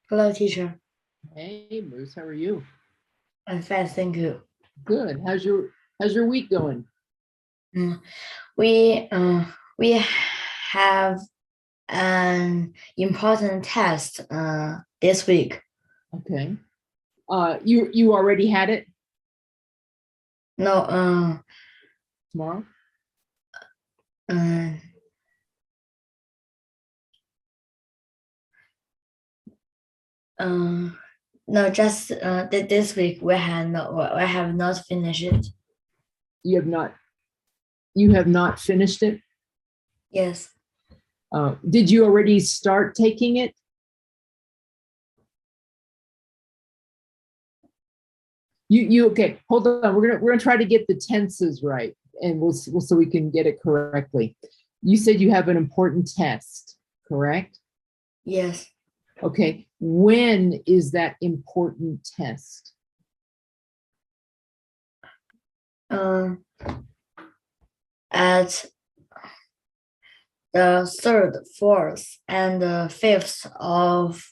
Hello, teacher. Hey, Bruce, how are you? I'm fine, thank you. Good. How's your week going? Mm, we have an important test this week. Okay. You already had it No, tomorrow? uh, uh, no, just this week we have not finished it. You have not you have not finished it? Yes. Did you already start taking it? You okay, hold on. We're gonna try to get the tenses right and we'll so we can get it correctly. You said you have an important test, correct? Yes. Okay. When is that important test? Um, at the 3rd, 4th, and the 5th of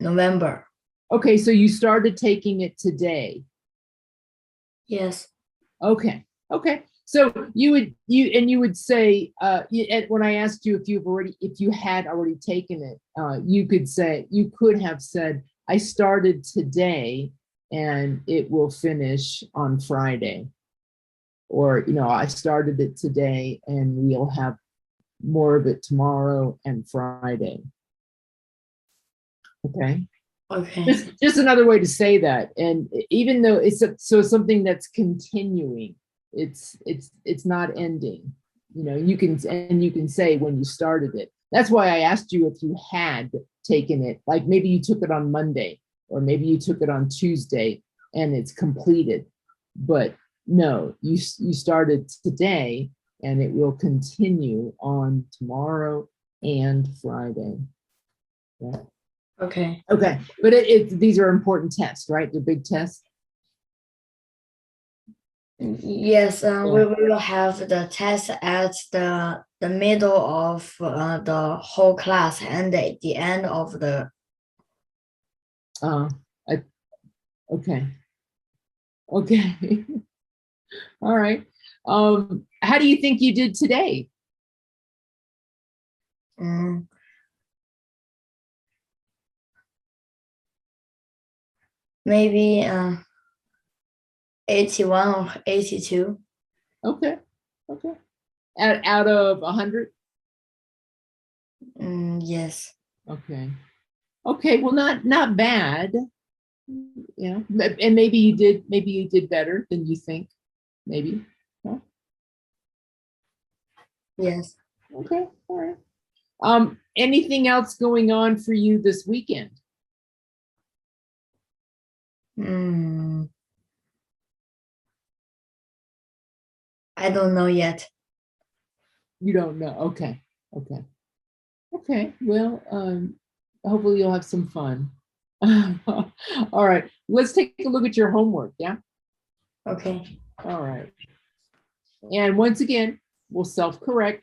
November. Okay, so you started taking it today. Yes. Okay. Okay. So you would say and when I asked you if you had already taken it, you could have said I started today and it will finish on Friday, or I started it today and we'll have more of it tomorrow and Friday. Okay. Okay. Just another way to say that. And even though so something that's continuing, it's not ending. You can say when you started it. That's why I asked you if you had taken it, like maybe you took it on Monday or maybe you took it on Tuesday and it's completed. But no, you started today and it will continue on tomorrow and Friday. Yeah. Okay. Okay, but these are important tests, right? They're big tests. Yes, we Yeah. will have the test at the middle of the whole class and at the end of the Uh, I, okay. Okay. All right. How do you think you did today? um, maybe 81 or 82. Okay. Okay. Out of 100. Yes. Okay. Okay. Well, not bad. And maybe you did better than you think. Maybe. Huh? Yes. Okay. All right. Anything else going on for you this weekend? Mm, I don't know yet. You don't know. Okay. Okay. Okay, well, hopefully you'll have some fun. All right, let's take a look at your homework. Yeah. Okay. All right. And once again, we'll self-correct.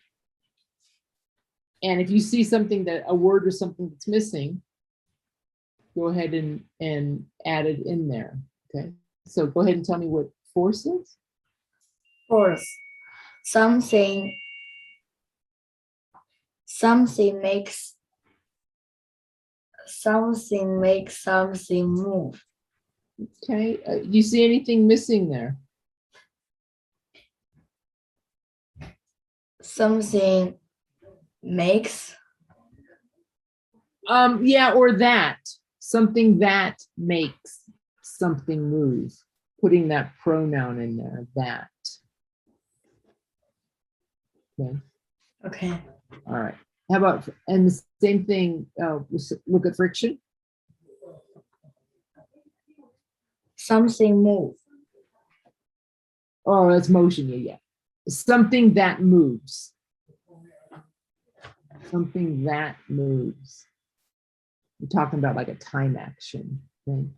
And if you see something a word or something that's missing, go ahead and add it in there. Okay. So go ahead and tell me what force is. Fourth, something something makes something move. Okay. Do you see anything missing there? Something makes Yeah, or that something that makes something move. Putting that pronoun in there, that. Okay. okay. All right. How about, and the same thing, look at friction. Something move. Oh, that's motion. Yeah, yeah. Something that moves. Something that moves. We're talking about like a time action thing.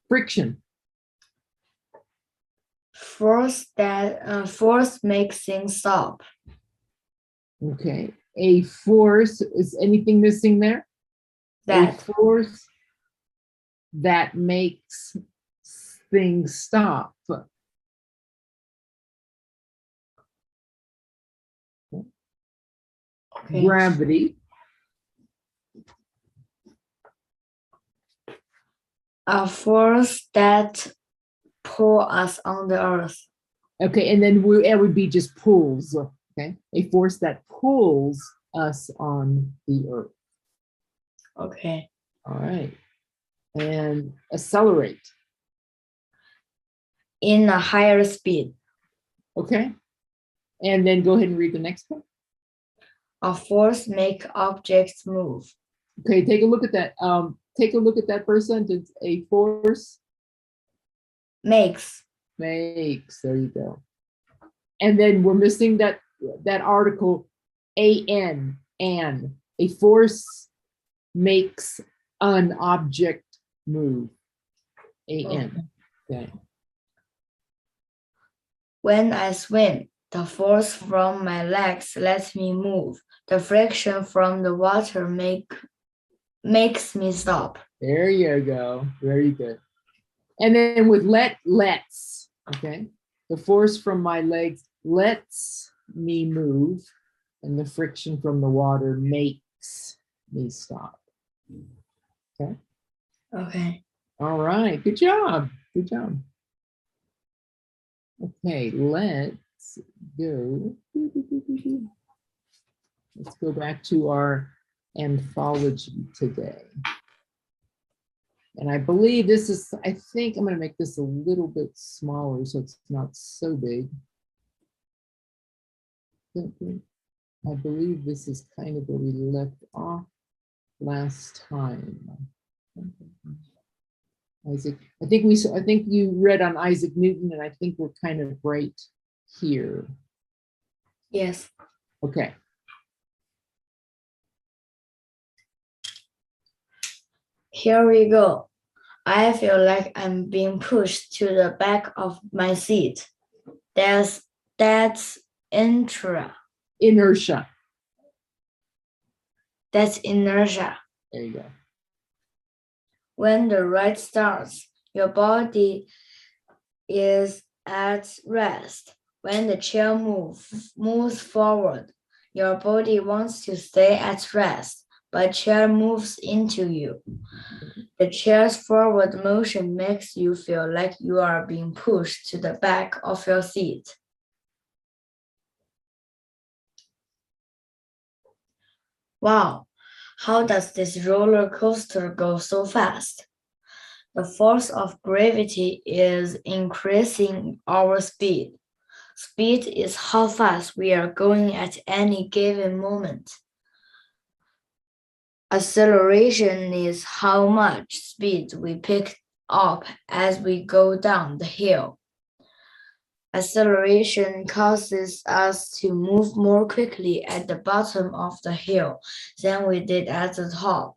Friction. Force makes things stop. Okay. A force, is anything missing there? A That. force that makes things stop. Okay. Gravity. A force that pull us on the earth. Okay, and then it would be just pulls. Okay, a force that pulls us on the earth. Okay. All right, and accelerate. In a higher speed. Okay, and then go ahead and read the next one. A force make objects move. Okay, take a look at that. Take a look at that first sentence. A force Makes. There you go. And then we're missing that article, an. A force makes an object move. An. Okay. When I swim, the force from my legs lets me move. The friction from the water makes me stop. There you go. Very good. And then with let's, okay? The force from my legs lets me move, and the friction from the water makes me stop. Okay? Okay. All right. Good job. Good job. Okay, let's go. Let's go back to our anthology today. And I believe this is, I think I'm going to make this a little bit smaller so it's not so big. I believe this is kind of where we left off last time. Isaac, I think you read on Isaac Newton, and I think we're kind of right here. Yes. Okay. Here we go. I feel like I'm being pushed to the back of my seat. That's inertia. Inertia. That's inertia. There you go. When the ride starts, your body is at rest. When the chair moves forward, your body wants to stay at rest, but chair moves into you. The chair's forward motion makes you feel like you are being pushed to the back of your seat. Wow, how does this roller coaster go so fast? The force of gravity is increasing our speed. Speed is how fast we are going at any given moment. Acceleration is how much speed we pick up as we go down the hill. Acceleration causes us to move more quickly at the bottom of the hill than we did at the top.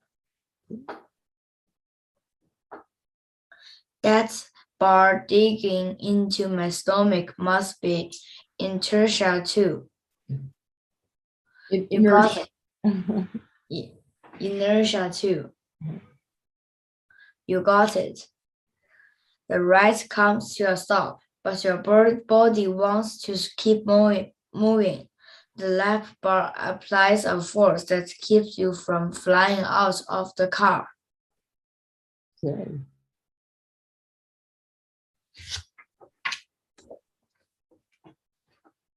That bar digging into my stomach must be inertia too. You got it. Inertia too. You got it. The ride comes to a stop, but your body wants to keep moving. The lap bar applies a force that keeps you from flying out of the car. Okay.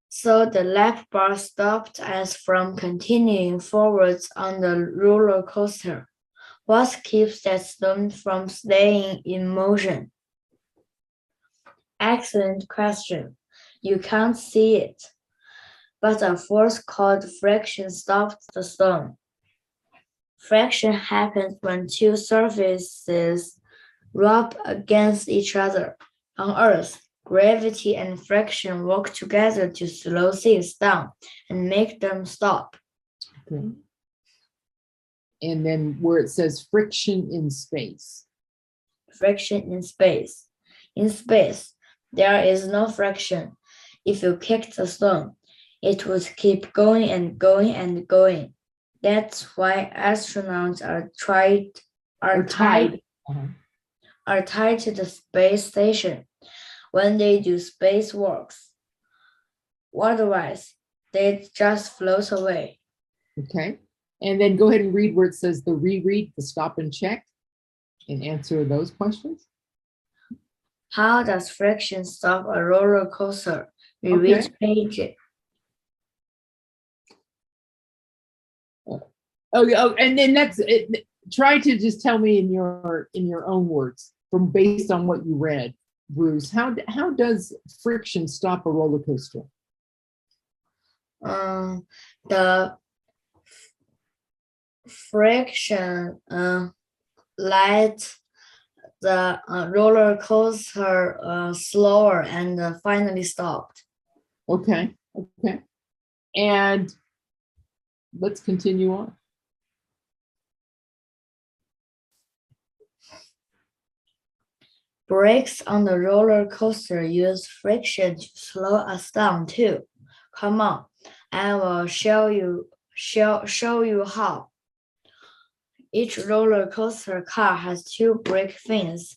So the lap bar stopped us from continuing forwards on the roller coaster. What keeps that stone from staying in motion? Excellent question. You can't see it, but a force called friction stopped the stone. Friction happens when two surfaces rub against each other. On Earth, gravity and friction work together to slow things down and make them stop. Okay. And then where it says friction in space. Friction in space. In space, there is no friction. If you kick the stone, it would keep going and going and going. That's why astronauts are tied Uh-huh. are tied to the space station when they do space works. Otherwise, they just float away. Okay. And then go ahead and read where it says the reread, the stop and check, and answer those questions. How does friction stop a roller coaster? We Okay. read page. Oh, and then that's it. Try to just tell me in your own words, from based on what you read, Bruce. How does friction stop a roller coaster? The friction let the roller coaster slower and finally stopped. Okay. Okay. And let's continue on. Brakes on the roller coaster use friction to slow us down too. Come on, I will show you how. Each roller coaster car has two brake fins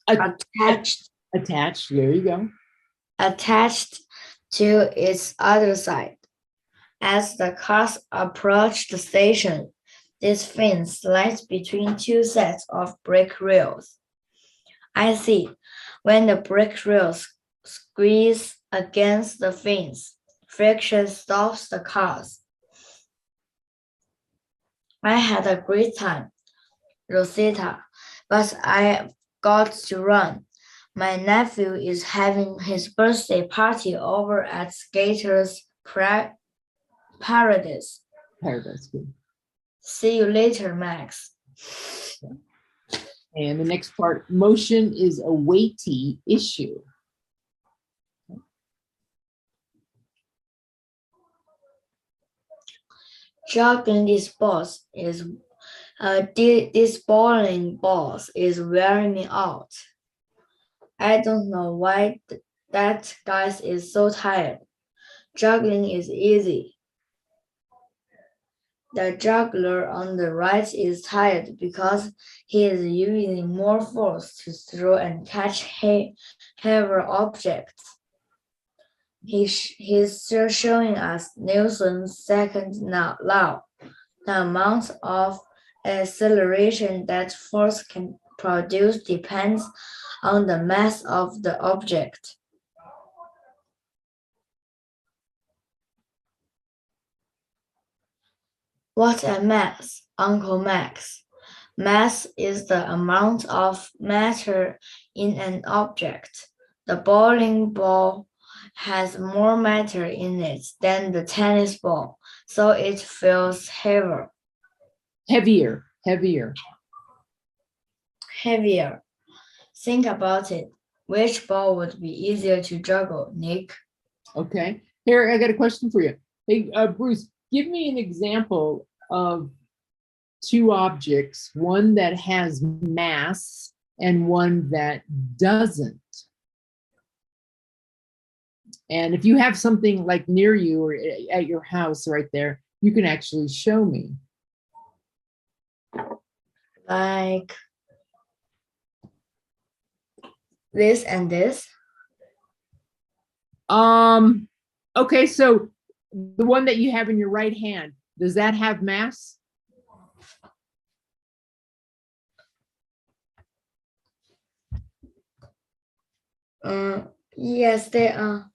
attached There you go. attached to its other side. As the cars approach the station, this fin slides between two sets of brake rails. I see. When the brake rails squeeze against the fins, friction stops the cars. I had a great time, Rosita, but I got to run. My nephew is having his birthday party over at Skater's Paradise. Paradise. Good. See you later, Max. And the next part, motion is a weighty issue. Juggling these balls is this bowling balls is wearing me out. I don't know why that guy is so tired. Juggling is easy. The juggler on the right is tired because he is using more force to throw and catch heavier objects. He's still showing us Newton's second law. The amount of acceleration that force can produce depends on the mass of the object. What's a mass, Uncle Max? Mass is the amount of matter in an object. The bowling ball has more matter in it than the tennis ball, so it feels heavier. Heavier. Think about it. Which ball would be easier to juggle, Nick? Okay. Here, I got a question for you. Hey, Bruce, give me an example of two objects, one that has mass and one that doesn't. And if you have something like near you or at your house right there, you can actually show me. Like this and this? Okay, so the one that you have in your right hand, does that have mass? Yes, they are.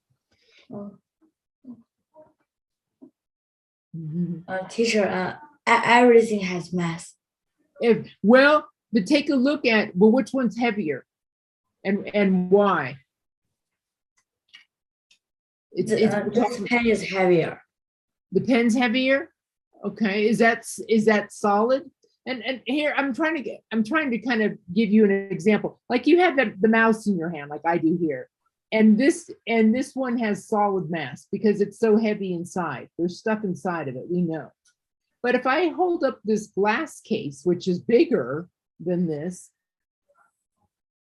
Teacher, everything has mass. Well, but take a look at, well, which one's heavier and why? This pen is heavier. The pen's heavier. Okay, is that solid? And here I'm trying to kind of give you an example. Like you have the mouse in your hand, like I do here, and this one has solid mass because it's so heavy inside. There's stuff inside of it, we know. But if I hold up this glass case, which is bigger than this,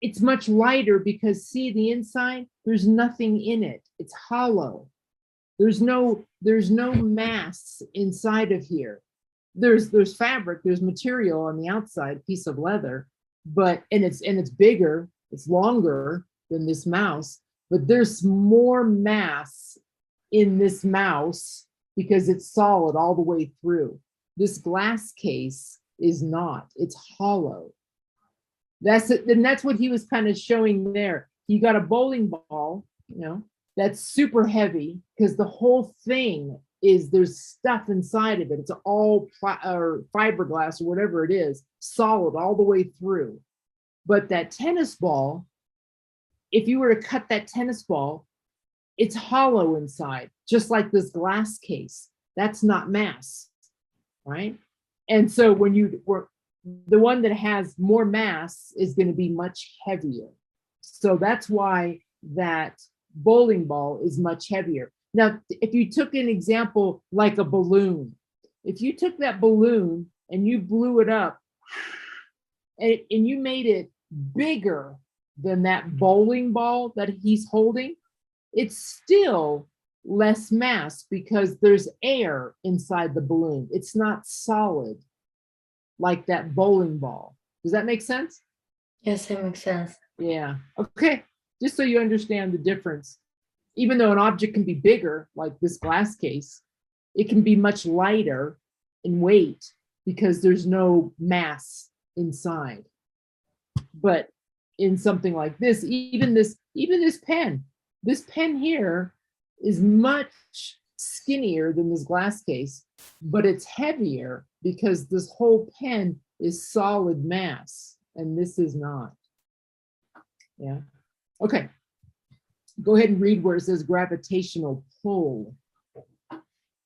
it's much lighter because see the inside, there's nothing in it. It's hollow. There's no mass inside of here. There's fabric, there's material on the outside, piece of leather, but and it's bigger, it's longer than this mouse, but there's more mass in this mouse because it's solid all the way through. This glass case is not, it's hollow. That's it, and that's what he was kind of showing there. You got a bowling ball, you know, that's super heavy because the whole thing is there's stuff inside of it. It's all or fiberglass or whatever it is, solid all the way through. But that tennis ball, if you were to cut that tennis ball, it's hollow inside, just like this glass case. That's not mass, right? And so when you were, the one that has more mass is going to be much heavier. So that's why that bowling ball is much heavier. Now, if you took an example like a balloon, if you took that balloon and you blew it up and you made it bigger than that bowling ball that he's holding, it's still less mass because there's air inside the balloon. It's not solid like that bowling ball. Does that make sense? Yes, it makes sense. Yeah. Okay. Just so you understand the difference. Even though an object can be bigger, like this glass case, it can be much lighter in weight because there's no mass inside. But in something like this, even this pen here is much skinnier than this glass case, but it's heavier because this whole pen is solid mass and this is not. Yeah. Okay. Go ahead and read where it says gravitational pull.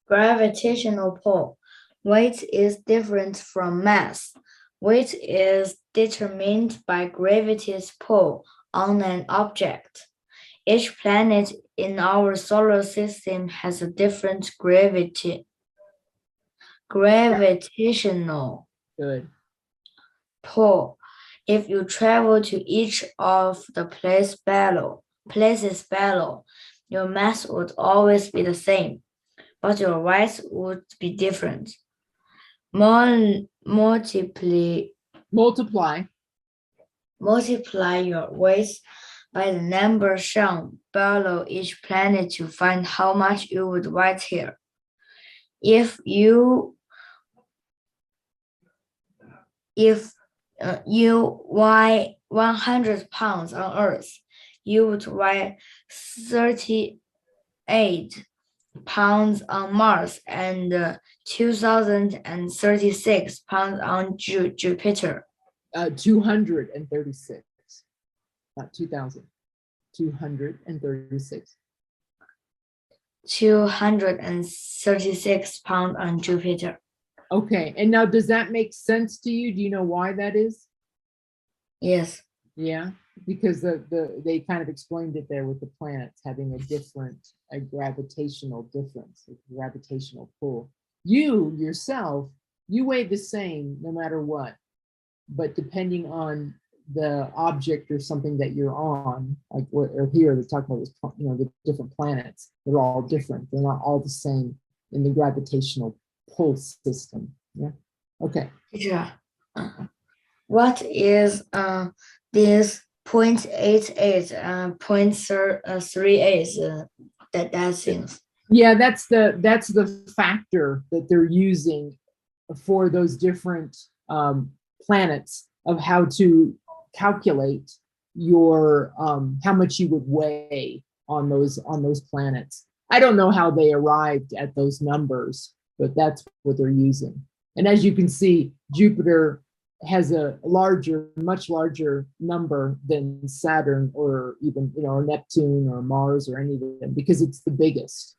Gravitational pull. Weight is different from mass. Weight is determined by gravity's pull on an object. Each planet in our solar system has a different gravitational Good. pull. If you travel to each of the places below, your mass would always be the same, but your weight would be different. Multiply your weight by the number shown below each planet to find how much you would weigh here. If you weigh 100 pounds on Earth, you would weigh 38 pounds on Mars and 2,036 pounds on Jupiter. 236, not 2,000. 236. 236 pounds on Jupiter. Okay, and now does that make sense to you? Do you know why that is? Yes. Yeah, because they kind of explained it there with the planets having a gravitational difference, a gravitational pull. You yourself, you weigh the same no matter what, but depending on the object or something that you're on, like what or here they're talking about, the different planets, they're all different. They're not all the same in the gravitational pull system. Yeah. Okay. Teacher, what is this 0.88 0.38 that seems? Yeah, that's the factor that they're using for those different planets of how to calculate your how much you would weigh on those planets. I don't know how they arrived at those numbers, but that's what they're using. And as you can see, Jupiter has a much larger number than Saturn or even or Neptune or Mars or any of them because it's the biggest.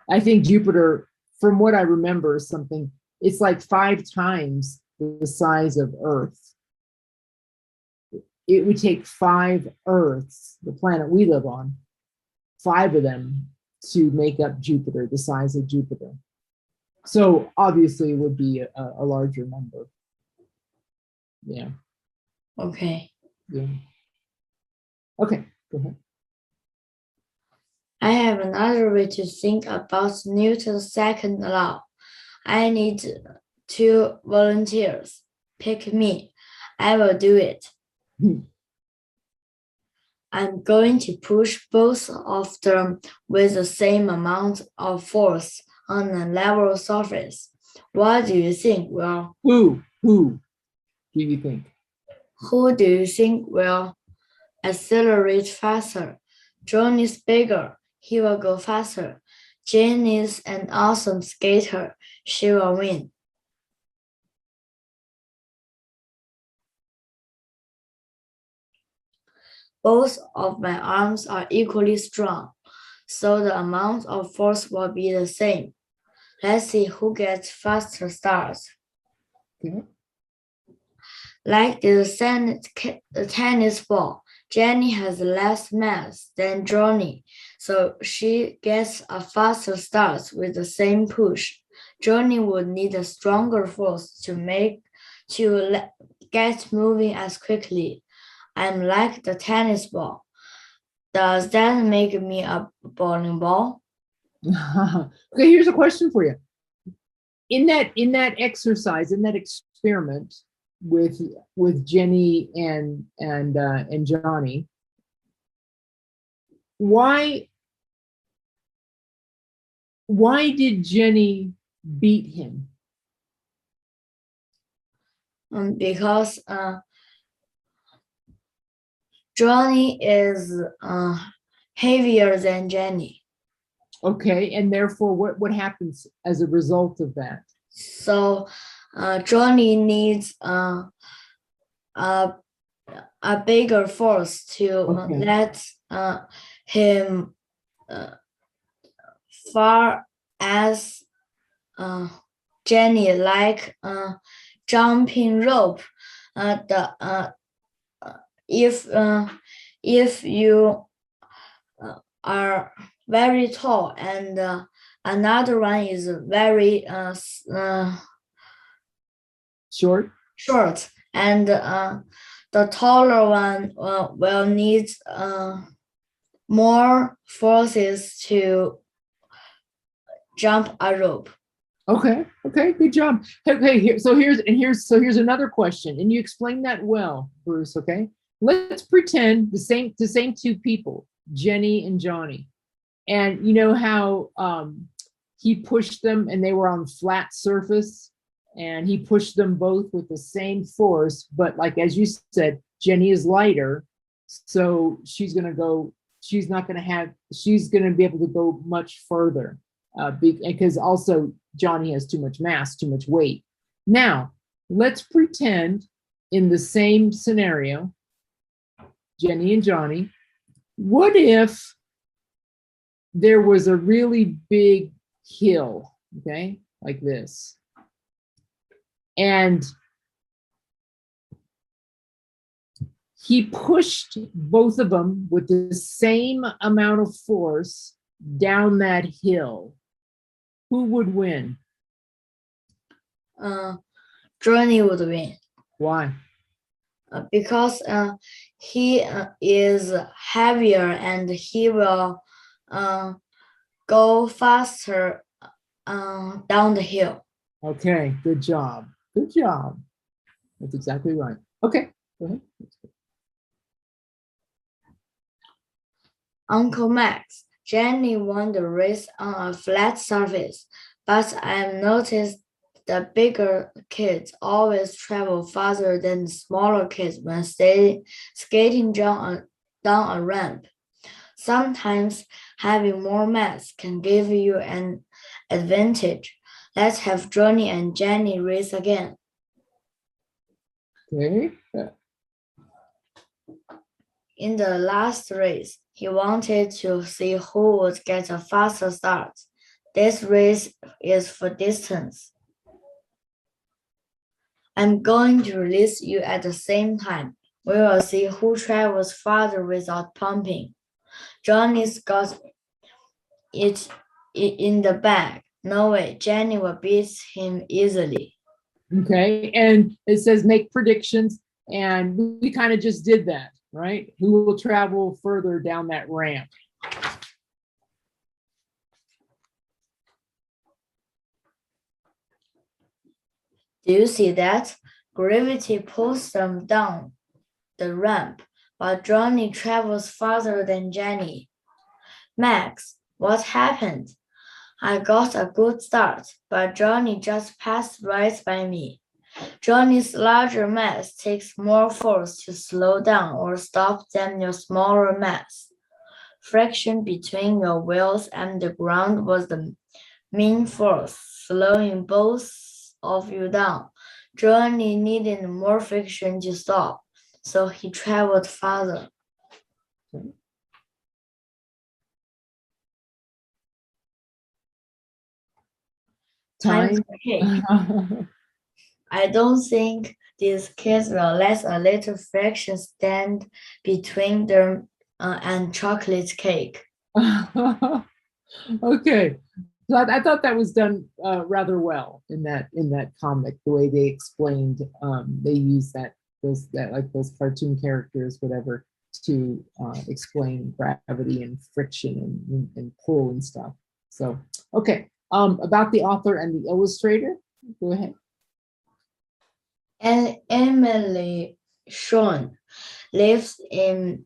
I think Jupiter, from what I remember, is something, it's like 5 times the size of Earth. It would take 5 Earths, the planet we live on, 5 of them to make up Jupiter, the size of Jupiter. So obviously it would be a larger number. Yeah. Okay. Yeah. Okay, go ahead. I have another way to think about Newton's second law. I need 2 volunteers. Pick me. I will do it. I'm going to push both of them with the same amount of force on a level surface. What do you think will? Who do you think? Who do you think will accelerate faster? John is bigger. He will go faster. Jane is an awesome skater. She will win. Both of my arms are equally strong, so the amount of force will be the same. Let's see who gets faster starts. Okay. Like the tennis ball, Jenny has less mass than Johnny, so she gets a faster start with the same push. Johnny would need a stronger force to get moving as quickly. I'm like the tennis ball. Does that make me a bowling ball? Okay, here's a question for you. In that exercise, in that experiment with Jenny and Johnny, why did Jenny beat him? Because Johnny is heavier than Jenny. Okay, and therefore what happens as a result of that? So Johnny needs a bigger force to Okay. let him far as Jenny, like jumping rope. If you are very tall and another one is very Short. and the taller one will need more forces to jump a rope. Okay, good job. Okay, here's another question, and you explained that well, Bruce. Okay, let's pretend the same two people, Jenny and Johnny, and you know how he pushed them and they were on flat surface, and he pushed them both with the same force, but like as you said, Jenny is lighter, so she's gonna be able to go much further. Because also Johnny has too much mass, too much weight. Now, let's pretend in the same scenario, Jenny and Johnny, what if there was a really big hill, okay, like this, and he pushed both of them with the same amount of force down that hill? Who would win? Johnny would win. Why? Because he is heavier and he will go faster down the hill. Okay, good job. Good job. That's exactly right. Okay, go ahead. Uncle Max, Jenny won the race on a flat surface, but I've noticed the bigger kids always travel faster than the smaller kids when skating down a ramp. Sometimes having more mass can give you an advantage. Let's have Johnny and Jenny race again. Okay. In the last race, he wanted to see who would get a faster start. This race is for distance. I'm going to release you at the same time. We will see who travels farther without pumping. Johnny's got it in the bag. No way, Jenny will beat him easily. Okay, and it says make predictions. And we kind of just did that, right? Who will travel further down that ramp? Do you see that? Gravity pulls them down the ramp, but Johnny travels farther than Jenny. Max, what happened? I got a good start, but Johnny just passed right by me. Johnny's larger mass takes more force to slow down or stop than your smaller mass. Friction between your wheels and the ground was the main force, slowing both of you down. Johnny needed more friction to stop, so he traveled farther. Time for cake. I don't think these kids will let a little friction stand between them and chocolate cake. Okay, so I thought that was done rather well in that comic. The way they explained, they used those cartoon characters, whatever, to explain gravity and friction and pull and stuff. So okay, about the author and the illustrator, go ahead. And Emily Sean lives in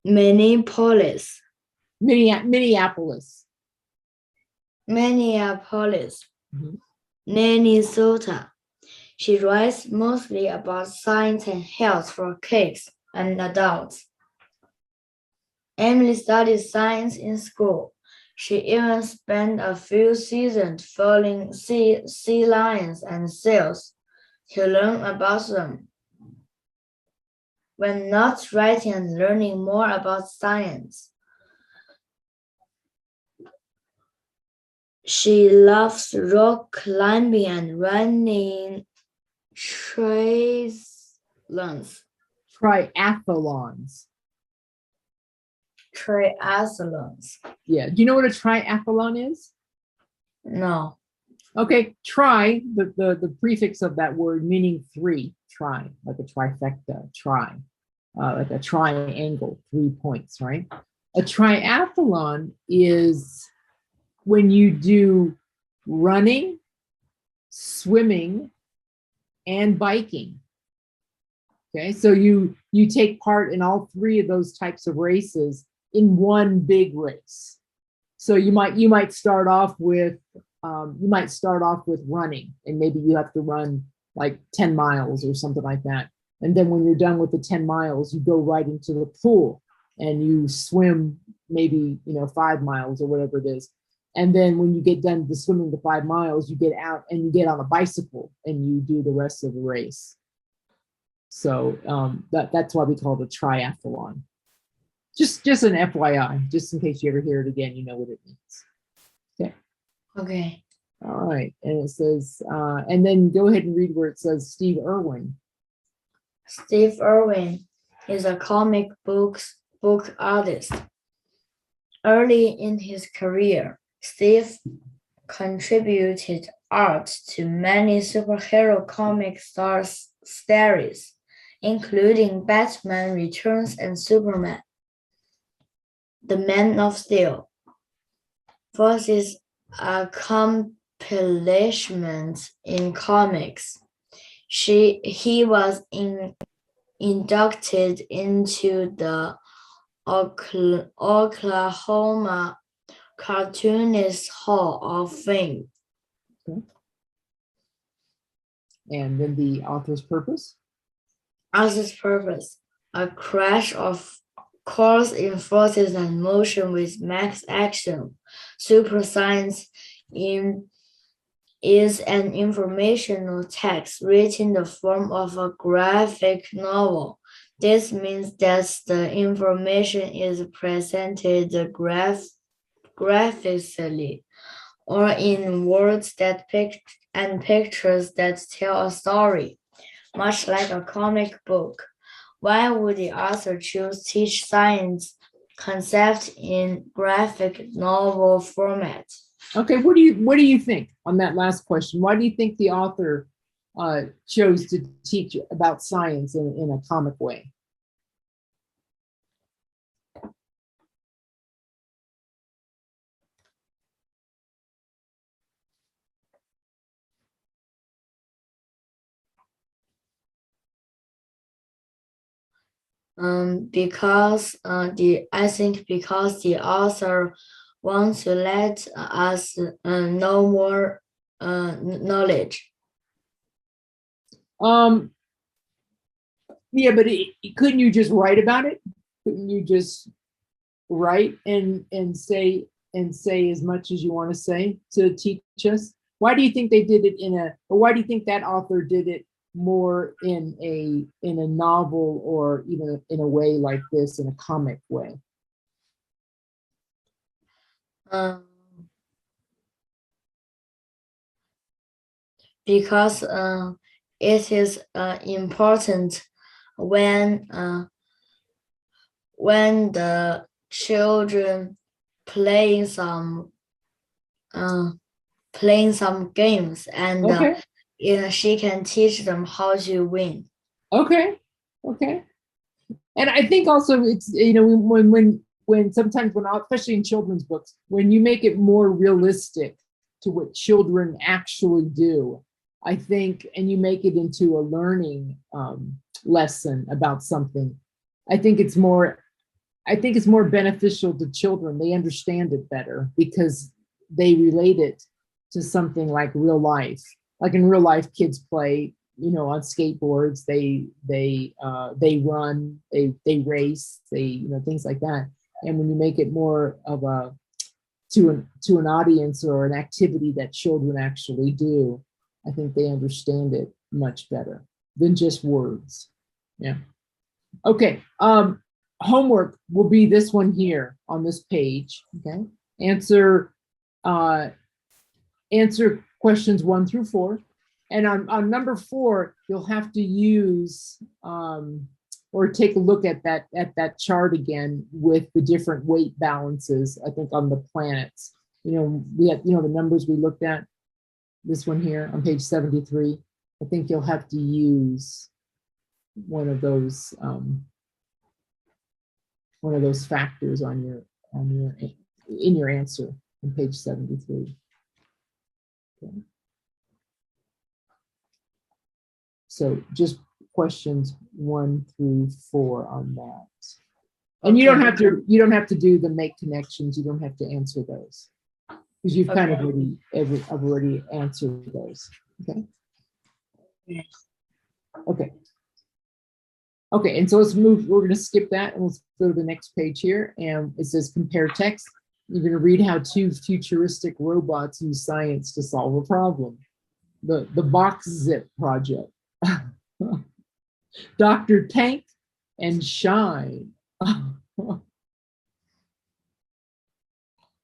Minneapolis. Minneapolis. Mm-hmm. Minnesota. She writes mostly about science and health for kids and adults. Emily studied science in school. She even spent a few seasons following sea lions and seals to learn about them. When not writing and learning more about science, she loves rock climbing and running triathlons. Yeah. Do you know what a triathlon is? No. Okay. Tri, the prefix of that word meaning three. Tri, like a trifecta. Tri, like a triangle, 3 points, right? A triathlon is when you do running, swimming, and biking. Okay, so you take part in all three of those types of races in one big race. So you might start off with running, and maybe you have to run like 10 miles or something like that. And then when you're done with the 10 miles, you go right into the pool and you swim maybe 5 miles or whatever it is. And then when you get done the swimming the 5 miles, you get out and you get on a bicycle and you do the rest of the race. So that's why we call it a triathlon. Just an FYI, just in case you ever hear it again, you know what it means. Okay. Okay. All right. And it says, and then go ahead and read where it says Steve Irwin. Steve Irwin is a comic book artist. Early in his career, Steve contributed art to many superhero comic stories, including Batman Returns and Superman. The Man of Steel. First is a compilation in comics. He was inducted into the Oklahoma Cartoonist Hall of Fame. Okay. And then the author's purpose? Author's purpose, a crash of course in forces and motion with max action. Super science is an informational text written in the form of a graphic novel. This means that the information is presented graphically or in words and pictures that tell a story, much like a comic book. Why would the author choose teach science concept in graphic novel format? Okay, what do you think on that last question? Why do you think the author chose to teach about science in a comic way? Because I think because the author wants to let us know more knowledge. Yeah, but couldn't you just write about it? Couldn't you just write and say as much as you want to say to teach us? Why do you think they did it or why do you think that author did it more in a novel, or even in a way like this, in a comic way? Um, because it is important when the children playing some uh, games, and Okay. she can teach them how to win. Okay. And I think also it's, when sometimes, when especially in children's books, when you make it more realistic to what children actually do, I think, and you make it into a learning lesson about something, I think it's more beneficial to children. They understand it better because they relate it to something like real life. Like in real life, kids play, on skateboards. They run, they race, things like that. And when you make it more of a to an audience, or an activity that children actually do, I think they understand it much better than just words. Yeah. Okay. Homework will be this one here on this page. Okay. Answer questions 1 through 4. And on number 4, you'll have to use or take a look at that chart again with the different weight balances, I think, on the planets. We have, the numbers we looked at, this one here on page 73. I think you'll have to use one of those factors in your answer on page 73. Okay. So just questions 1 through 4 on that. And you don't have to do the make connections. You don't have to answer those, because you've kind of already answered those. Okay. Yes. Okay, and so let's move. We're going to skip that and let's go to the next page here. And it says compare text. You're going to read how 2 futuristic robots use science to solve a problem. The box zip project. Dr. Tank and Shine.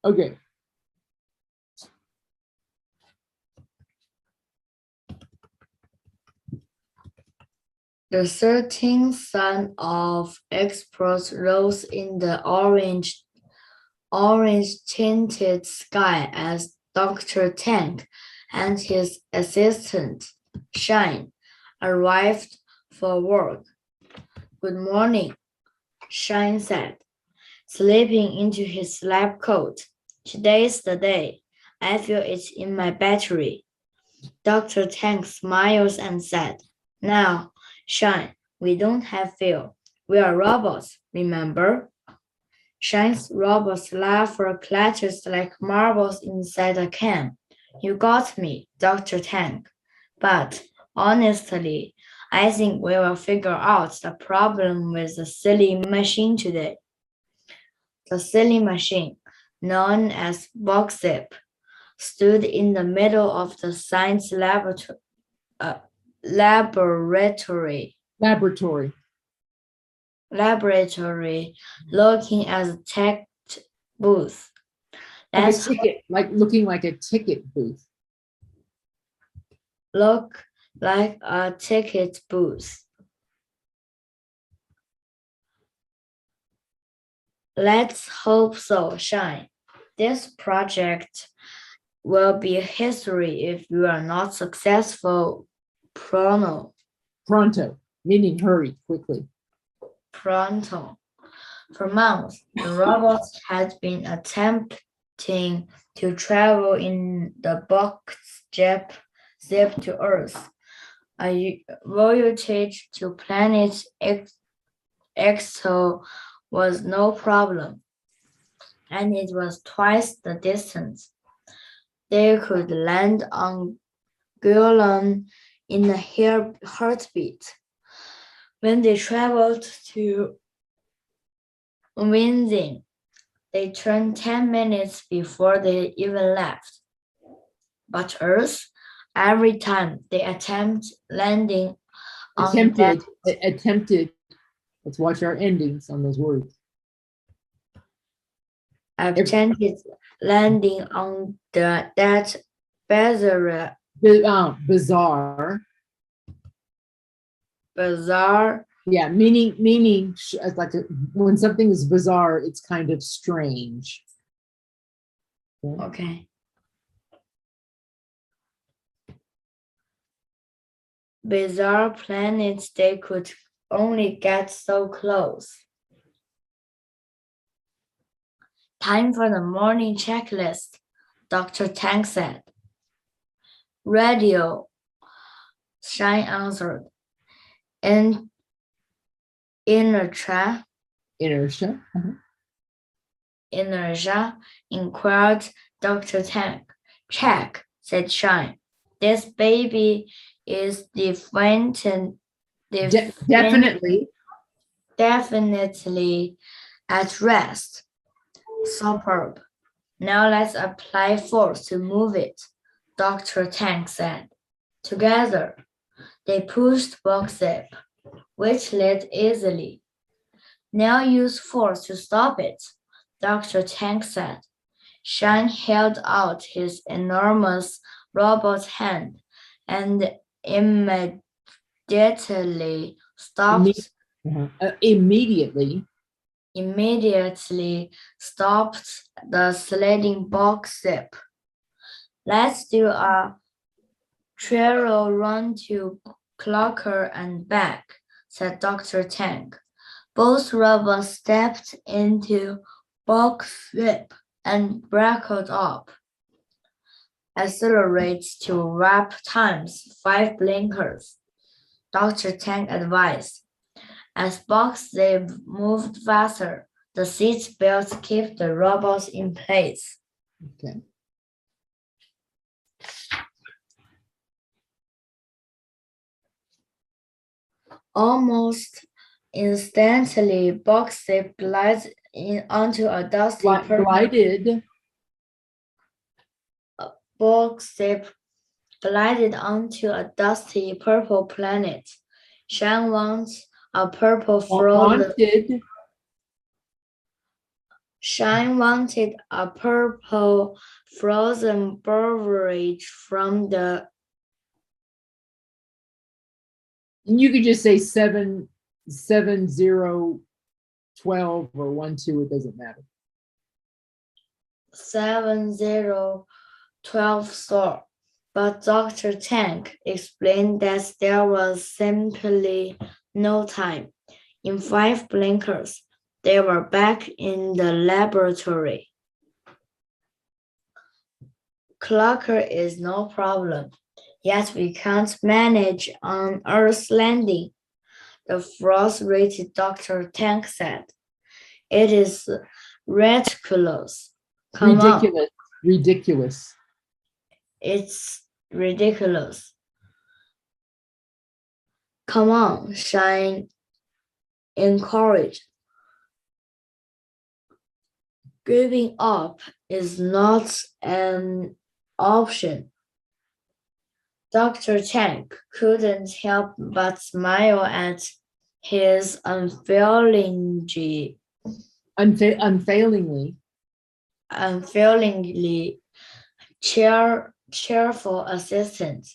Okay. The 13th son of experts rose in the orange tinted sky as Dr. Tank and his assistant, Shine, arrived for work. "Good morning," Shine said, slipping into his lab coat. "Today's the day. I feel it in my battery." Dr. Tank smiles and said, "Now, Shine, we don't have feel. We are robots, remember?" Shine's robot's laughter clatters like marbles inside a can. "You got me, Dr. Tank. But honestly, I think we will figure out the problem with the silly machine today." The silly machine, known as BoxZip, stood in the middle of the science laboratory, looking at the tech booth. Looking like a ticket booth. Look like a ticket booth. Let's hope so, Shine. This project will be history if you are not successful. pronto. Pronto, meaning hurry, quickly. Pronto. For months, the robots had been attempting to travel in the box zip to Earth, a voyage to planet EXO was no problem, and it was twice the distance. They could land on Guilan in a heartbeat. When they traveled to Windsing, they turned 10 minutes before they even left. But Earth, every time they attempt landing on Attempted. Let's watch our endings on those words. attempted landing on that bizarre Yeah, meaning it's like when something is bizarre, it's kind of strange. Okay. Bizarre planets they could only get so close. Time for the morning checklist, Dr. Tang said. Radio, Shine answered. And inertia, Inertia. inertia, inquired Dr. Tang. Check, said Shine. This baby is definitely at rest. Superb. Now let's apply force to move it, Dr. Tang said. Together, they pushed box zip, which led easily. Now use force to stop it, Dr. Tang said. Shine held out his enormous robot hand and immediately stopped. Immediately stopped the sliding box zip. Let's do a trial run to Clocker and back, said Dr. Tang. Both robots stepped into box zip and brackled up. Accelerate to wrap times 5 blinkers, Dr. Tang advised. As box zip moved faster, the seat belts kept the robots in place. Okay. Almost instantly, box zip glided onto a dusty Box zip glided onto a dusty purple planet. Shine wants a purple frozen. Shine wanted a purple frozen beverage from the. You could just say 7012 or 12. It doesn't matter. 7012 store. But Dr. Tang explained that there was simply no time. In 5 blinkers, they were back in the laboratory. Clocker is no problem, yet we can't manage on Earth's landing, the frustrated Dr. Tang said. It is ridiculous. Ridiculous. It's ridiculous. Come on, Shine encouraged. Giving up is not an option. Dr. Tang couldn't help but smile at his unfailingly cheerful assistant.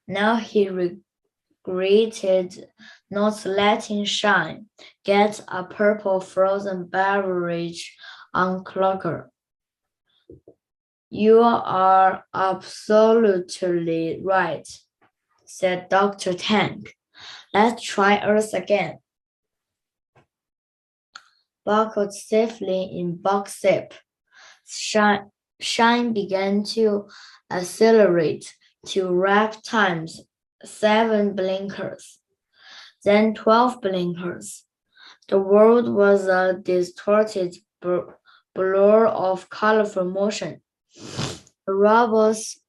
Now he regretted not letting Shine get a purple frozen beverage on Clocker. You are absolutely right, said Dr. Tank. Let's try Earth again. Buckled safely in box zip, Shine began to accelerate to wrap times 7 blinkers, then 12 blinkers. The world was a distorted blur of colorful motion. The robots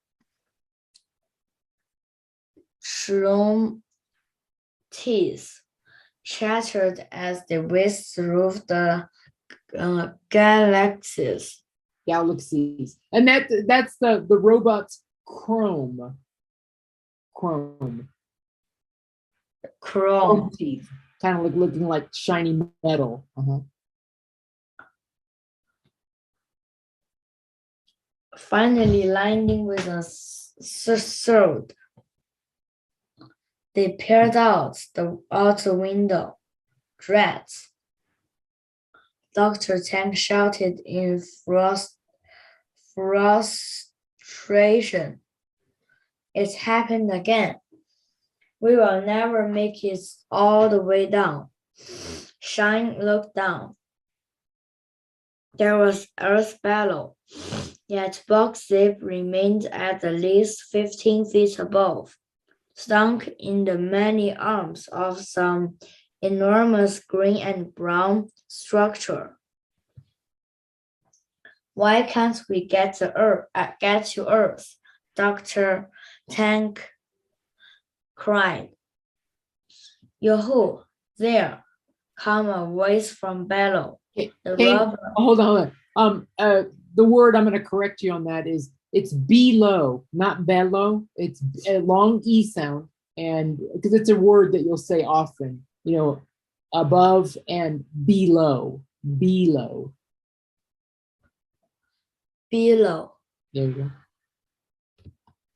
shone teeth chattered as they whizzed through the galaxies. And that's the robot's chrome teeth, kind of like looking like shiny metal. Finally landing with a third. They peered out the window. Rats! Dr. Tank shouted in frustration. It's happened again. We will never make it all the way down. Shine looked down. There was earth below, yet box zip remained at least 15 feet above, sunk in the many arms of some enormous green and brown structure. Why can't we get to Earth? Dr. Tank cried. Yoo-hoo, there, come a voice from below. Hold on. The word I'm going to correct you on that is it's below, not bellow. It's a long E sound, and because it's a word that you'll say often, above and below. Below. Below. There you go.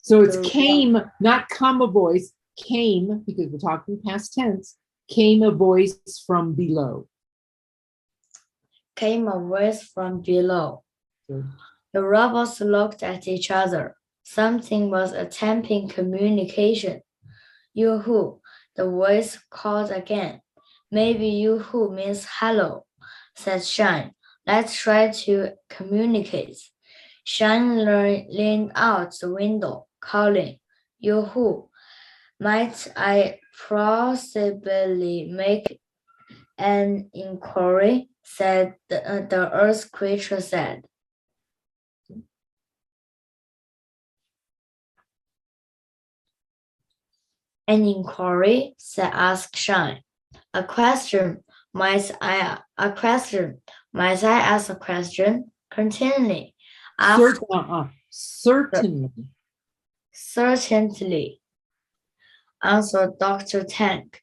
So it's came, not come a voice, came, because we're talking past tense, came a voice from below. Came a voice from below. Good. The robots looked at each other. Something was attempting communication. Yoo-hoo, the voice called again. Maybe yoo-hoo means hello, said Shine. Let's try to communicate. Shine leaned out the window, calling, Yoo-hoo, might I possibly make an inquiry? Said the Earth creature said. An inquiry? Asked Shine. A question. Might I ask a question? Continually. Certainly, answered Dr. Tank.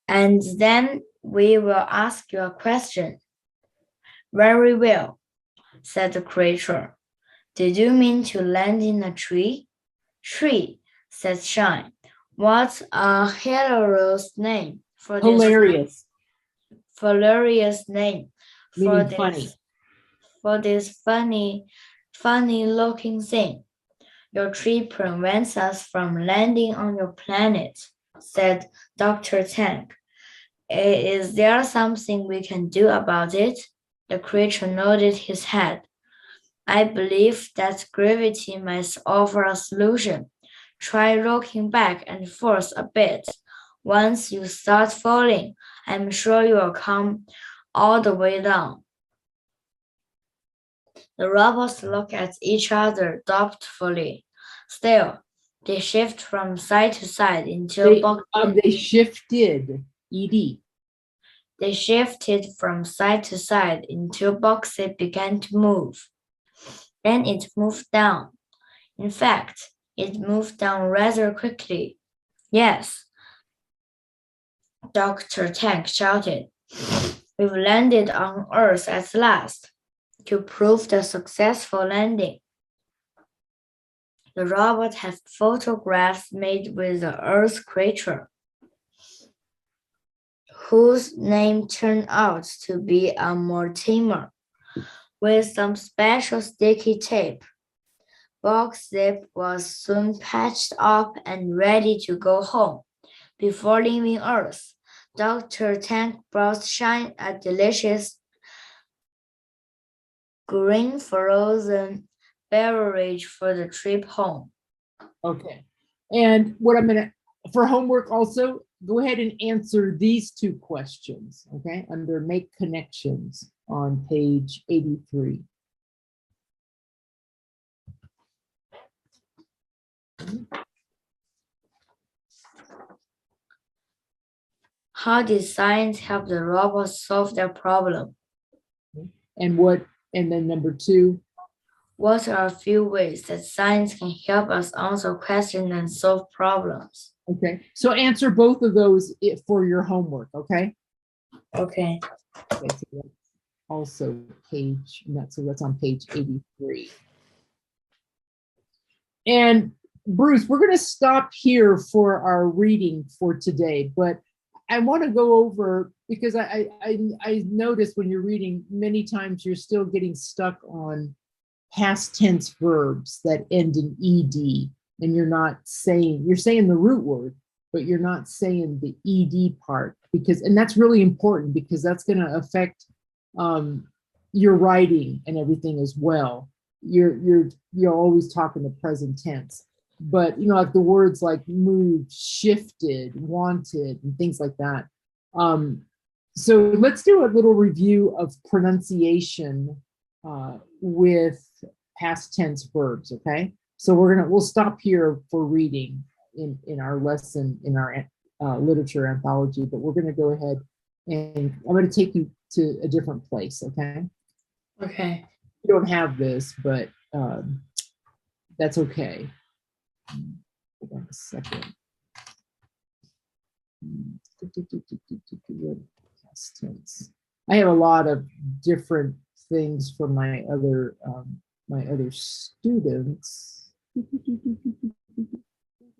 And then we will ask you a question. Very well, said the creature. Did you mean to land in a tree? Tree, said Shine. What a hilarious name for this name for this funny looking thing. Your tree prevents us from landing on your planet, said Dr. Tank. Is there something we can do about it? The creature nodded his head. I believe that gravity might offer a solution. Try rocking back and forth a bit. Once you start falling, I'm sure you will come all the way down. The robots look at each other doubtfully. Still, they shift from side to side until they shifted, ed. They shifted from side to side until box zip began to move. Then it moved down. In fact, it moved down rather quickly. Yes, Dr. Tank shouted. We've landed on Earth at last. To prove the successful landing, the robot has photographs made with the Earth creature, whose name turned out to be a Mortimer, with some special sticky tape. Box Zip was soon patched up and ready to go home. Before leaving Earth, Dr. Tank brought Shine a delicious green frozen beverage for the trip home. Okay. And what I'm gonna, for homework also, go ahead and answer these two questions, okay? Under Make Connections on page 83. How did science help the robots solve their problem? And what, and then number 2, What are a few ways that science can help us answer questions and solve problems? okay? So answer both of those for your homework, okay? Okay. Okay, so that's also page, so that's on page 83. And Bruce, we're going to stop here for our reading for today, but I want to go over, because I noticed when you're reading, many times you're still getting stuck on past tense verbs that end in ed, and you're not saying, you're saying the root word, but you're not saying the ed part, because, and that's really important because that's going to affect your writing and everything as well. You're always talking the present tense, but you know, like the words like moved, shifted, wanted, and things like that. So let's do a little review of pronunciation with past tense verbs. Okay, so we'll stop here for reading in our lesson in our literature anthology, but we're going to go ahead and I'm going to take you to a different place. Okay. Okay. You don't have this, but that's okay. Hold on a second. Past tense. I have a lot of different things for my other students.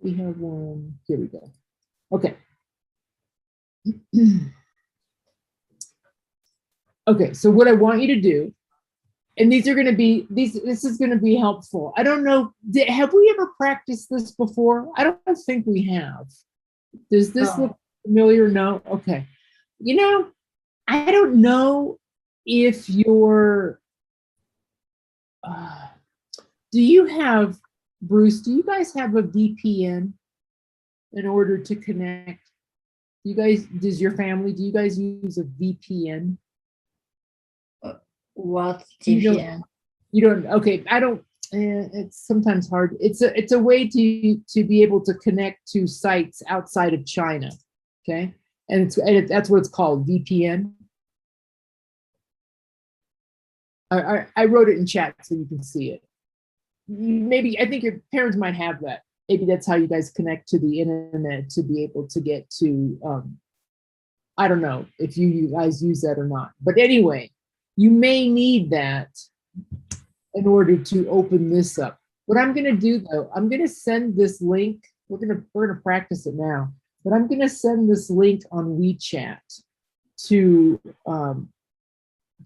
We have one. Here we go. Okay. Okay, so what I want you to do, and these are going to be, this is going to be helpful. I don't know, have we ever practiced this before? I don't think we have. Does this look familiar? No? Okay. You know, I don't know if you're, do you have, Bruce, do you guys have a VPN in order to connect? You guys, does your family, do you guys use a VPN? What VPN? You don't, okay, I don't, it's sometimes hard. It's a way to be able to connect to sites outside of China, okay? And that's what it's called, VPN. I wrote it in chat so you can see it. Maybe, I think your parents might have that. Maybe that's how you guys connect to the internet to be able to get to, I don't know if you guys use that or not. But anyway, you may need that in order to open this up. What I'm going to do though, I'm going to send this link. We're going to practice it now, but I'm going to send this link on WeChat to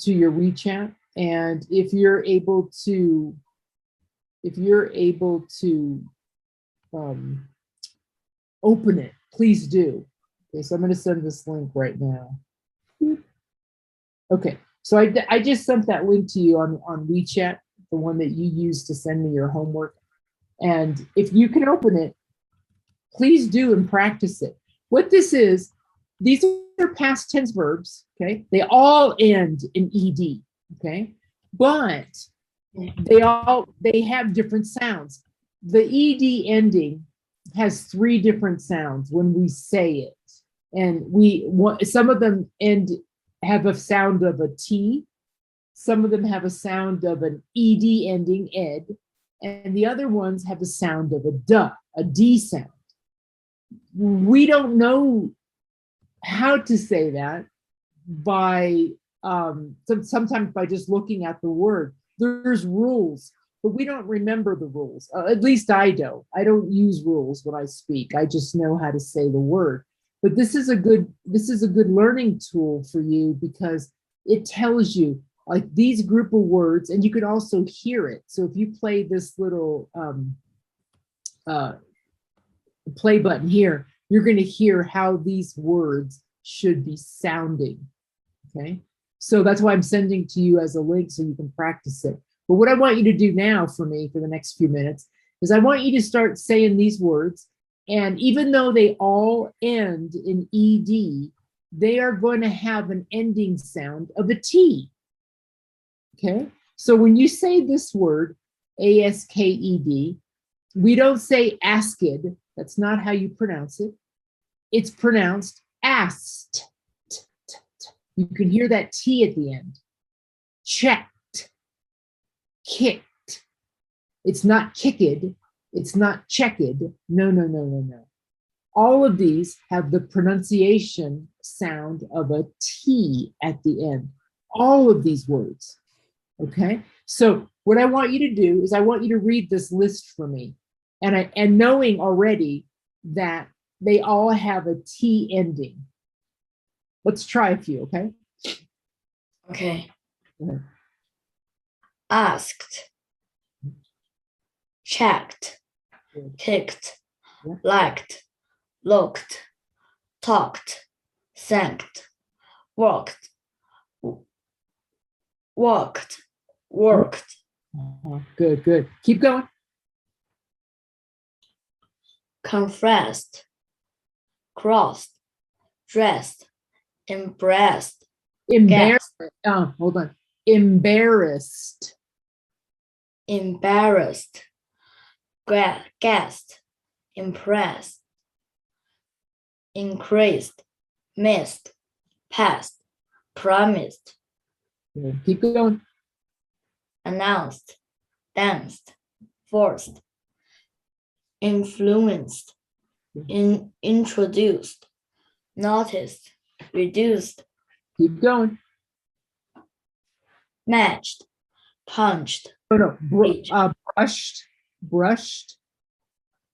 your WeChat. And if you're able to open it, please do. Okay, so I'm going to send this link right now. Okay, so I just sent that link to you on WeChat, the one that you used to send me your homework. And if you can open it, please do and practice it. What this is, these are past tense verbs, okay? They all end in ed, okay? But they have different sounds. The ed ending has 3 different sounds when we say it. And some of them have a sound of a T, some of them have a sound of an ed ending, ed, and the other ones have a sound of a duh, a D sound. We don't know how to say that by sometimes by just looking at the word. There's rules, but we don't remember the rules. At least I don't. I don't use rules when I speak. I just know how to say the word. But this is a good learning tool for you because it tells you like these group of words, and you could also hear it. So if you play this little play button here, you're going to hear how these words should be sounding. Okay, so that's why I'm sending to you as a link so you can practice it. But what I want you to do now for me for the next few minutes is I want you to start saying these words, and even though they all end in ed, they are going to have an ending sound of a T. Okay, so when you say this word, ASKED, we don't say asked. That's not how you pronounce it. It's pronounced asked. You can hear that T at the end. Checked, kicked. It's not kicked. It's not checked. No. All of these have the pronunciation sound of a T at the end. All of these words. Okay, so what I want you to do is I want you to read this list for me, and knowing already that they all have a T ending. Let's try a few, okay? Okay. Asked, checked, kicked, Yeah. liked, looked, talked, thanked, walked, worked. Good. Keep going. Confessed, crossed, dressed, embraced, Embarrassed. Hold on. Embarrassed. embarrassed, guessed, impressed, increased, missed, passed, promised, Good. Keep going. announced, danced, forced, influenced, introduced, noticed, reduced, Keep going. matched, punched, No. Reach. Brushed. brushed,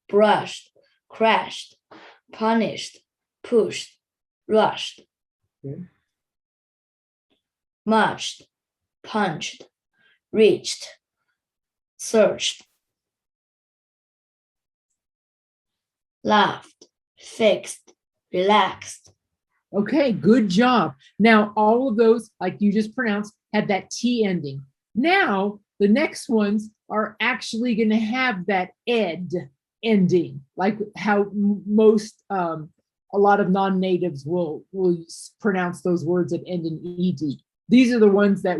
crashed, punished, pushed, rushed, Okay. marched, punched, reached, searched, laughed, fixed, relaxed. Okay, good job. Now, all of those, like you just pronounced, had that T ending. Now, the next ones are actually going to have that ed ending, like how most, a lot of non-natives will pronounce those words that end in ed. These are the ones that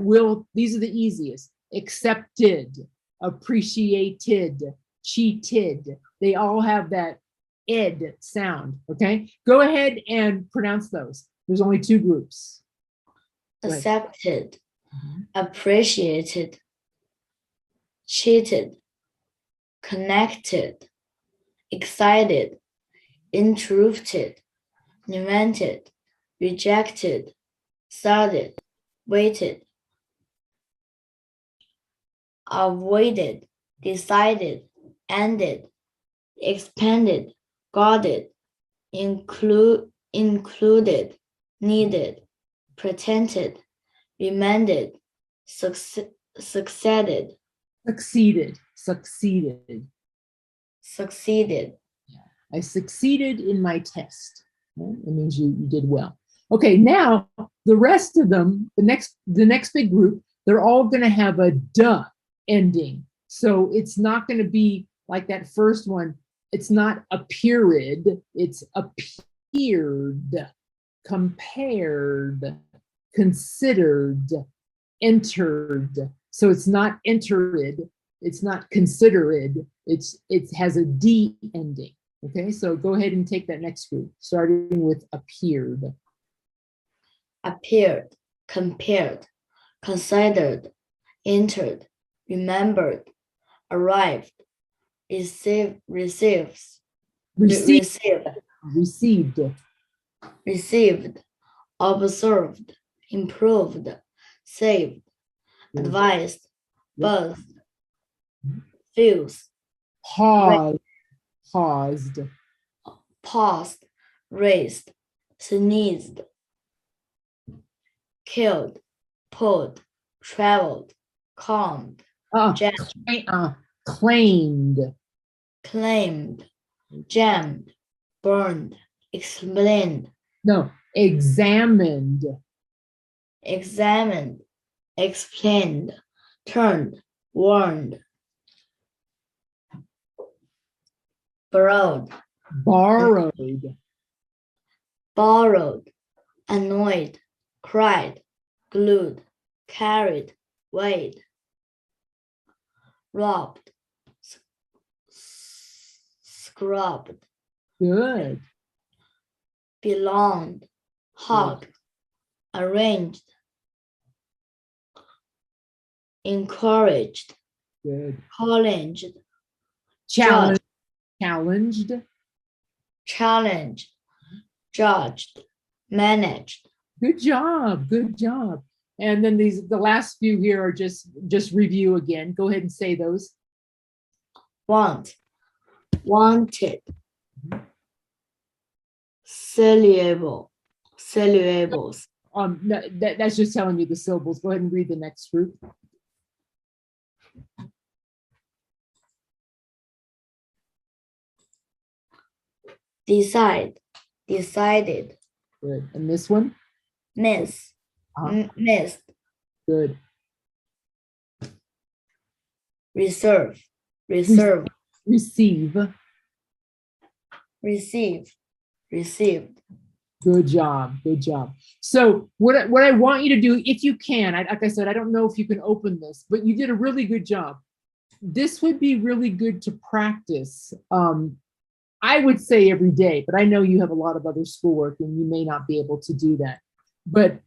these are the easiest. Accepted, appreciated, cheated. They all have that ed sound, okay? Go ahead and pronounce those. There's only two groups. Go ahead. Accepted, appreciated, cheated, connected, excited, interrupted, invented, rejected, started, waited, avoided, decided, ended, expanded, guarded, included, needed, pretended, remanded, succeeded, succeeded. I succeeded in my test. It means you did well. Okay, now the rest of them, the next big group, they're all going to have a duh ending. So it's not going to be like that first one. It's not appeared, it's appeared, compared, considered, entered. So it's not entered, it's not considered, it has a D ending. Okay, so go ahead and take that next group, starting with appeared. Appeared, compared, considered, entered, remembered, arrived, received, observed, improved, saved, advised, buzzed, fused, Paused, raised, sneezed, killed, pulled, traveled, calmed, jammed, Claimed. claimed, jammed, burned, explained, No, examined. examined, explained, turned, warned, borrowed, Borrowed. borrowed, annoyed, cried, glued, carried, weighed, robbed, scrubbed, Good. belonged, hugged, arranged, encouraged, Good. challenged, Challenged. Challenged. challenged, judged, managed, Good job. Good job. And then the last few here are just review again. Go ahead and say those. want, wanted, soluble, solubles, That's just telling you the syllables. Go ahead and read the next group. decide, decided, Good. And this one? miss, missed, Good. reserve, reserve, Receive. receive, received. Good job. Good job. So what I want you to do, if you can, like I said, I don't know if you can open this, but you did a really good job. This would be really good to practice. I would say every day, but I know you have a lot of other schoolwork and you may not be able to do that. But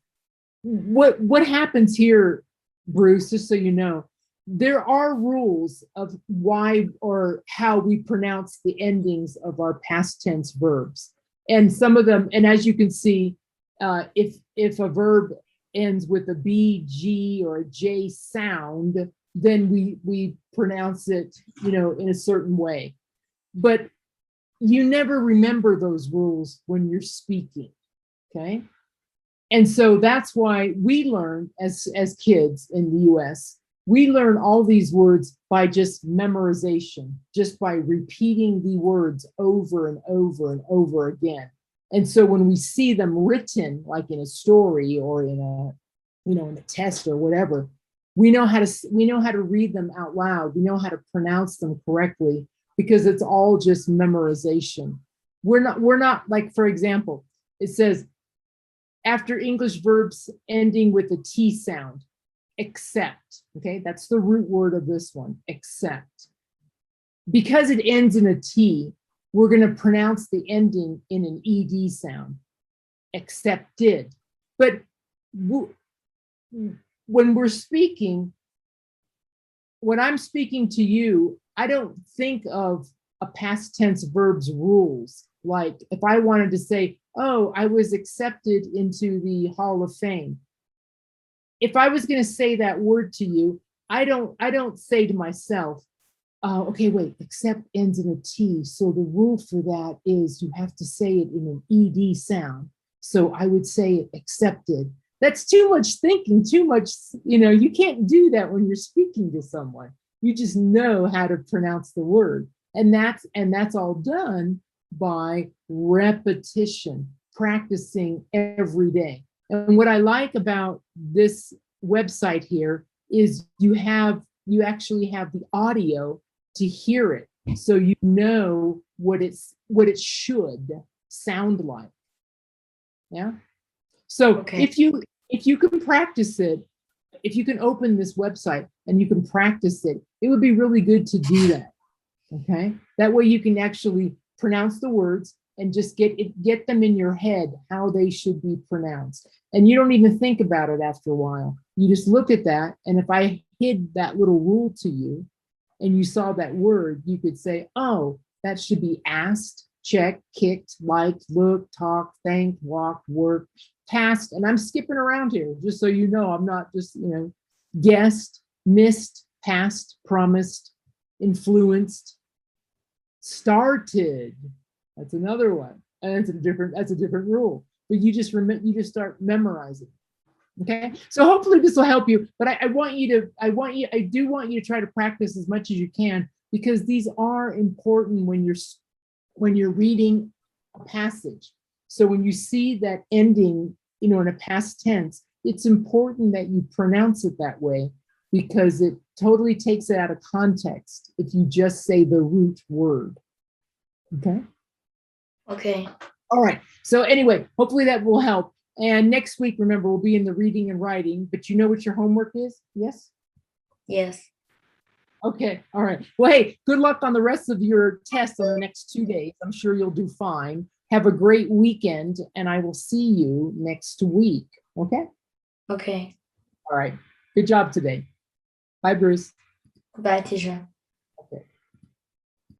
what happens here, Bruce, just so you know, there are rules of why or how we pronounce the endings of our past tense verbs. And some of them, and as you can see, if a verb ends with a B, G, or a J sound, then we pronounce it, in a certain way. But you never remember those rules when you're speaking, okay? And so that's why we learn as kids in the US, we learn all these words by just memorization, just by repeating the words over and over and over again. And so when we see them written, like in a story or in a test or whatever, we know how to read them out loud. We know how to pronounce them correctly because it's all just memorization. We're not like, for example, it says after English verbs ending with a T sound, except, okay, that's the root word of this one, except. Because it ends in a T, we're going to pronounce the ending in an ED sound, accepted. But when we're speaking, when I'm speaking to you, I don't think of a past tense verbs rules. Like if I wanted to say, oh, I was accepted into the Hall of Fame. If I was going to say that word to you, I don't say to myself, okay, wait, accept ends in a T. So the rule for that is you have to say it in an ED sound. So I would say it accepted. That's too much thinking, too much, you can't do that when you're speaking to someone. You just know how to pronounce the word. And that's all done by repetition, practicing every day. And what I like about this website here is you actually have the audio to hear it. So you know what it should sound like. Yeah. So Okay. if you can practice it, if you can open this website and you can practice it, it would be really good to do that. Okay. That way you can actually pronounce the words and just get them in your head how they should be pronounced. And you don't even think about it after a while. You just look at that. And if I hid that little rule to you and you saw that word, you could say, oh, that should be asked, checked, kicked, liked, looked, talked, thanked, walked, worked, passed. And I'm skipping around here just so you know I'm not just, guessed, missed, passed, promised, influenced, started. That's another one. And that's a different rule. But you just start memorizing. Okay, so hopefully this will help you, but I do want you to try to practice as much as you can, because these are important when you're reading a passage. So when you see that ending, in a past tense, it's important that you pronounce it that way, because it totally takes it out of context if you just say the root word. Okay. Okay. All right. So anyway, hopefully that will help. And next week, remember, we'll be in the reading and writing, but you know what your homework is? Yes? Yes. Okay. All right. Well, hey, good luck on the rest of your tests on the next 2 days. I'm sure you'll do fine. Have a great weekend, and I will see you next week. Okay? Okay. All right. Good job today. Bye, Bruce. Goodbye, teacher.